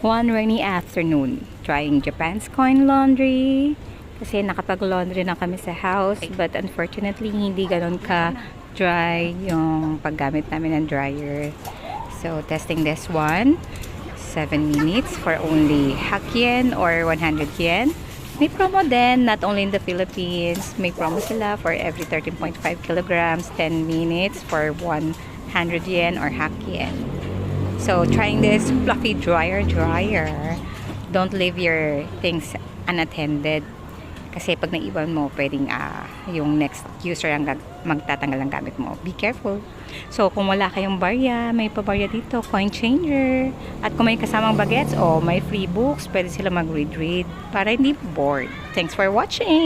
One rainy afternoon, trying Japan's coin laundry. Kasi nakapag-laundry na kami sa house, but unfortunately, hindi ganun ka-dry yung paggamit namin ng dryer. So, testing this one. 7 minutes for only yen or 100 yen. May promo din, not only in the Philippines. May promo sila for every 13.5 kilograms, 10 minutes for 100 yen or yen. So, trying this fluffy dryer. Don't leave your things unattended. Kasi pag naiwan mo, pwedeng yung next user ang magtatanggal ng gamit mo. Be careful. So, kung wala kayong barya, may pabarya dito, coin changer. At kung may kasamang bagets o may free books, pwede sila mag-read para hindi bored. Thanks for watching!